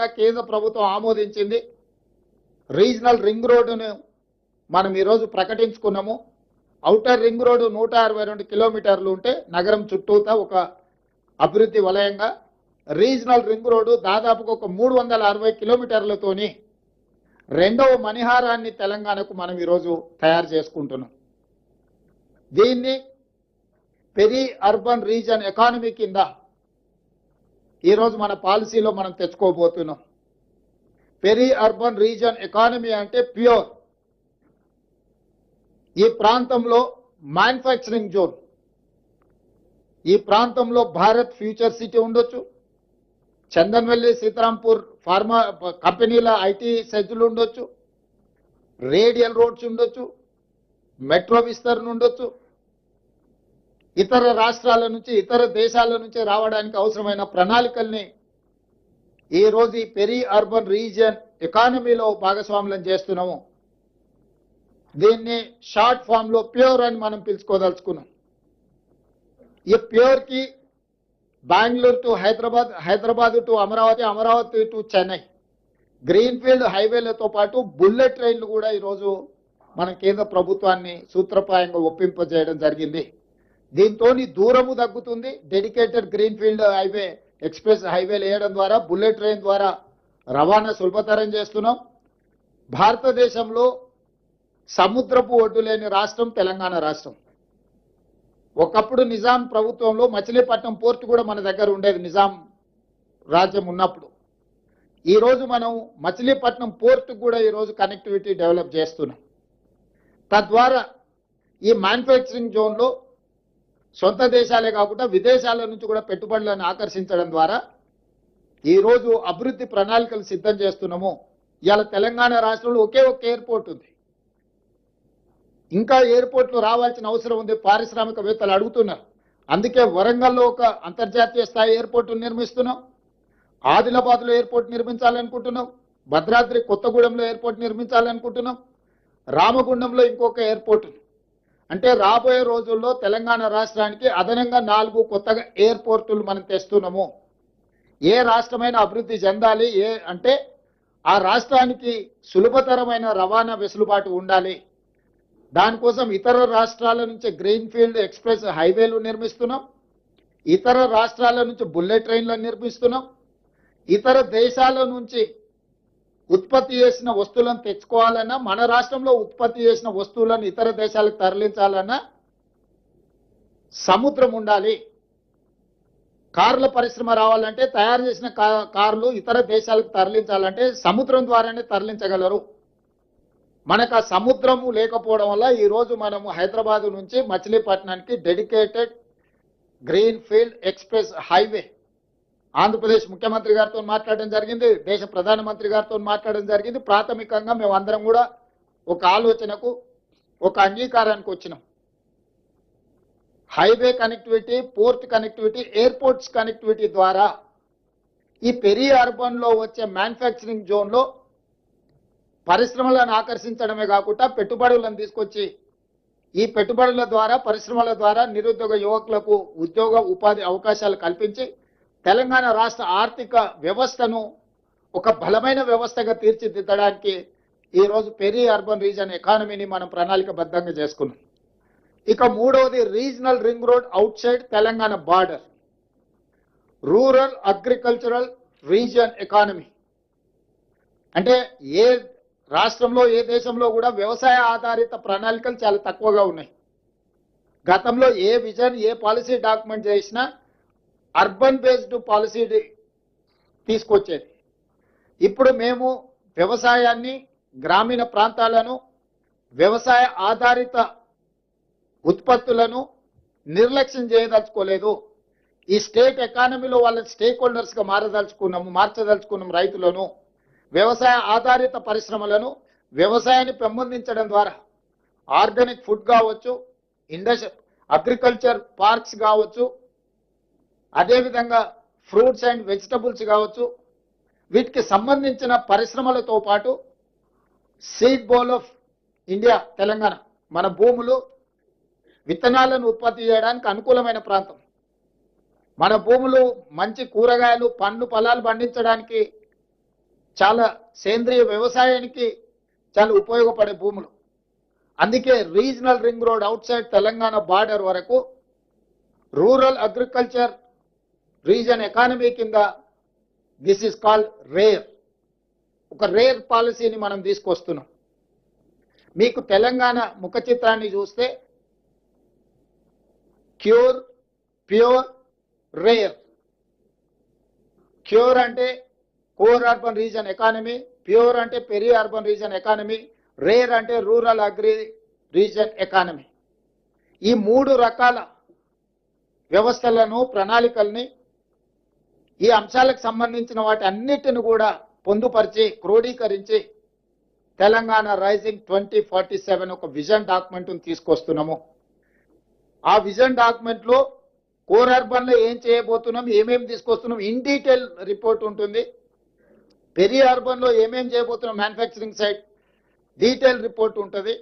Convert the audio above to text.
Agenda కేంద్ర ప్రభుత్వం ఆమోదించింది. రీజనల్ రింగ్ రోడ్డును మనం ఈరోజు ప్రకటించుకున్నాము. ఔటర్ రింగ్ రోడ్డు 162 కిలోమీటర్లు ఉంటే నగరం చుట్టూతా ఒక అభివృద్ధి వలయంగా, రీజనల్ రింగ్ రోడ్డు దాదాపుగా ఒక 360 కిలోమీటర్లతోని రెండవ మణిహారాన్ని తెలంగాణకు మనం ఈరోజు తయారు చేసుకుంటున్నాం. దీన్ని పెరి అర్బన్ రీజన్ ఎకానమీ కింద ఈరోజు మన పాలసీలో మనం తెచ్చుకోబోతున్నాం. పెరి అర్బన్ రీజన్ ఎకానమీ అంటే ప్యూర్, ఈ ప్రాంతంలో మ్యానుఫ్యాక్చరింగ్ జోన్, ఈ ప్రాంతంలో భారత్ ఫ్యూచర్ సిటీ ఉండొచ్చు, చందన్వెల్లి సీతారాంపూర్ ఫార్మా కంపెనీల ఐటీ సెజ్లు ఉండొచ్చు, రేడియల్ రోడ్స్ ఉండొచ్చు, మెట్రో విస్తరణ ఉండొచ్చు, ఇతర రాష్ట్రాల నుంచి ఇతర దేశాల నుంచి రావడానికి అవసరమైన ప్రణాళికల్ని ఈరోజు ఈ పెరి అర్బన్ రీజియన్ ఎకానమీలో భాగస్వాములను చేస్తున్నాము. దీన్ని షార్ట్ ఫామ్ లో ప్యూర్ అని మనం పిలుచుకోదలుచుకున్నాం. ఈ ప్యూర్ కి Bengaluru to Hyderabad, Hyderabad to Amaravati, Amaravati to Chennai greenfield హైవేలతో పాటు బుల్లెట్ ట్రైన్లు కూడా ఈరోజు మన కేంద్ర ప్రభుత్వాన్ని సూత్రప్రాయంగా ఒప్పింపజేయడం జరిగింది. దీంతో దూరము తగ్గుతుంది. డెడికేటెడ్ గ్రీన్ఫీల్డ్ హైవే, ఎక్స్ప్రెస్ హైవేలు వేయడం ద్వారా బుల్లెట్ ట్రైన్ ద్వారా రవాణా సులభతరం చేస్తున్నాం. భారతదేశంలో సముద్రపు ఒడ్డు లేని రాష్ట్రం తెలంగాణ రాష్ట్రం. ఒకప్పుడు నిజాం ప్రభుత్వంలో మచిలీపట్నం పోర్టు కూడా మన దగ్గర ఉండేది, నిజాం రాజ్యం ఉన్నప్పుడు. ఈరోజు మనం మచిలీపట్నం పోర్టు కూడా ఈరోజు కనెక్టివిటీ డెవలప్ చేస్తున్నాం. తద్వారా ఈ మ్యానుఫ్యాక్చరింగ్ జోన్లో సొంత దేశాలే కాకుండా విదేశాల నుంచి కూడా పెట్టుబడులను ఆకర్షించడం ద్వారా ఈరోజు అభివృద్ధి ప్రణాళికలు సిద్ధం చేస్తున్నాము. ఇవాళ తెలంగాణ రాష్ట్రంలో ఒకే ఒక ఎయిర్పోర్ట్ ఉంది, ఇంకా ఎయిర్పోర్ట్లు రావాల్సిన అవసరం ఉంది. పారిశ్రామికవేత్తలు అడుగుతున్నారు. అందుకే వరంగల్లో ఒక అంతర్జాతీయ స్థాయి ఎయిర్పోర్టు నిర్మిస్తున్నాం, ఆదిలాబాద్లో ఎయిర్పోర్ట్ నిర్మించాలనుకుంటున్నాం, భద్రాద్రి కొత్తగూడెంలో ఎయిర్పోర్ట్ నిర్మించాలనుకుంటున్నాం, రామగుండంలో ఇంకొక ఎయిర్పోర్ట్. అంటే రాబోయే రోజుల్లో తెలంగాణ రాష్ట్రానికి అదనంగా 4 కొత్తగా ఎయిర్పోర్టులు మనం తెస్తున్నాము. ఏ రాష్ట్రమైన అభివృద్ధి చెందాలి అంటే ఆ రాష్ట్రానికి సులభతరమైన రవాణా వెసులుబాటు ఉండాలి. దానికోసం ఇతర రాష్ట్రాల నుంచి గ్రీన్ఫీల్డ్ ఎక్స్ప్రెస్ హైవేలు నిర్మిస్తున్నాం, ఇతర రాష్ట్రాల నుంచి బుల్లెట్ ట్రైన్లను నిర్మిస్తున్నాం, ఇతర దేశాల నుంచి ఉత్పత్తి చేసిన వస్తువులను తెచ్చుకోవాలన్నా, మన రాష్ట్రంలో ఉత్పత్తి చేసిన వస్తువులను ఇతర దేశాలకు తరలించాలన్నా సముద్రం ఉండాలి. కార్ల పరిశ్రమ రావాలంటే, తయారు చేసిన కార్లు ఇతర దేశాలకు తరలించాలంటే సముద్రం ద్వారానే తరలించగలరు. మనకు ఆ సముద్రము లేకపోవడం వల్ల ఈరోజు మనము హైదరాబాద్ నుంచి మచిలీపట్నానికి dedicated greenfield express highway Andhra Pradesh ముఖ్యమంత్రి గారితో మాట్లాడడం జరిగింది, దేశ ప్రధానమంత్రి గారితో మాట్లాడడం జరిగింది. ప్రాథమికంగా మేము అందరం కూడా ఒక ఆలోచనకు, ఒక అంగీకారానికి వచ్చినాం. Highway connectivity, port connectivity, airports connectivity ద్వారా ఈ పెరి అర్బన్ లో వచ్చే మ్యానుఫ్యాక్చరింగ్ జోన్ లో పరిశ్రమలను ఆకర్షించడమే కాకుండా పెట్టుబడులను తీసుకొచ్చి ఈ పెట్టుబడుల ద్వారా, పరిశ్రమల ద్వారా నిరుద్యోగ యువకులకు ఉద్యోగ ఉపాధి అవకాశాలు కల్పించి తెలంగాణ రాష్ట్ర ఆర్థిక వ్యవస్థను ఒక బలమైన వ్యవస్థగా తీర్చిదిద్దడానికి ఈరోజు పెరి అర్బన్ రీజన్ ఎకానమీని మనం ప్రణాళికబద్ధంగా చేసుకున్నాం. ఇక మూడవది regional ring road outside Telangana border, rural agricultural reason economy. అంటే ఏ రాష్ట్రంలో ఏ దేశంలో కూడా వ్యవసాయ ఆధారిత ప్రణాళికలు చాలా తక్కువగా ఉన్నాయి. గతంలో ఏ విజన్, ఏ పాలసీ డాక్యుమెంట్ చేసినా అర్బన్ బేస్డ్ పాలసీ తీసుకొచ్చేది. ఇప్పుడు మేము వ్యవసాయాన్ని, గ్రామీణ ప్రాంతాలను, వ్యవసాయ ఆధారిత ఉత్పత్తులను నిర్లక్ష్యం చేయదలుచుకోలేదు. ఈ స్టేట్ ఎకానమీలో వాళ్ళ స్టేక్ హోల్డర్స్గా మార్చదలుచుకున్నాము. రైతులను, వ్యవసాయ ఆధారిత పరిశ్రమలను, వ్యవసాయాన్ని పెంపొందించడం ద్వారా ఆర్గానిక్ ఫుడ్ కావచ్చు, అగ్రికల్చర్ పార్క్స్ కావచ్చు, అదేవిధంగా ఫ్రూట్స్ అండ్ వెజిటబుల్స్ కావచ్చు, వీటికి సంబంధించిన పరిశ్రమలతో పాటు seed bowl of India Telangana, మన భూములు విత్తనాలను ఉత్పత్తి చేయడానికి అనుకూలమైన ప్రాంతం. మన భూములు మంచి కూరగాయలు, పండ్లు, ఫలాలు పండించడానికి చాలా సేంద్రియ వ్యవసాయానికి చాలా ఉపయోగపడే భూములు. అందుకే regional ring road outside Telangana border వరకు రూరల్ అగ్రికల్చర్ రీజన్ ఎకానమీ కింద దిస్ ఈస్ కాల్డ్ రేర్. ఒక రేర్ పాలసీని మనం తీసుకొస్తున్నాం. మీకు తెలంగాణ ముఖ చిత్రాన్ని చూస్తే క్యూర్, ప్యూర్, రేర్. క్యూర్ అంటే core urban region economy, pure అంటే peri urban region economy, rare అంటే రూరల్ అగ్రి రీజన్ ఎకానమీ. ఈ 3 రకాల వ్యవస్థలను, ప్రణాళికల్ని, ఈ అంశాలకు సంబంధించిన వాటి అన్నిటిని కూడా పొందుపరిచి క్రోడీకరించి తెలంగాణ రైజింగ్ 2047 ఒక విజన్ డాక్యుమెంట్ తీసుకొస్తున్నాము. ఆ విజన్ డాక్యుమెంట్ లో కోర్ అర్బన్ లో ఏం చేయబోతున్నాం, ఏమేమి తీసుకొస్తున్నాం, ఇన్ డీటెయిల్ రిపోర్ట్ ఉంటుంది. పెరి అర్బన్ లో ఏమేం చేయబోతున్నాం మ్యానుఫ్యాక్చరింగ్ సైడ్ డీటెయిల్ రిపోర్ట్ ఉంటుంది.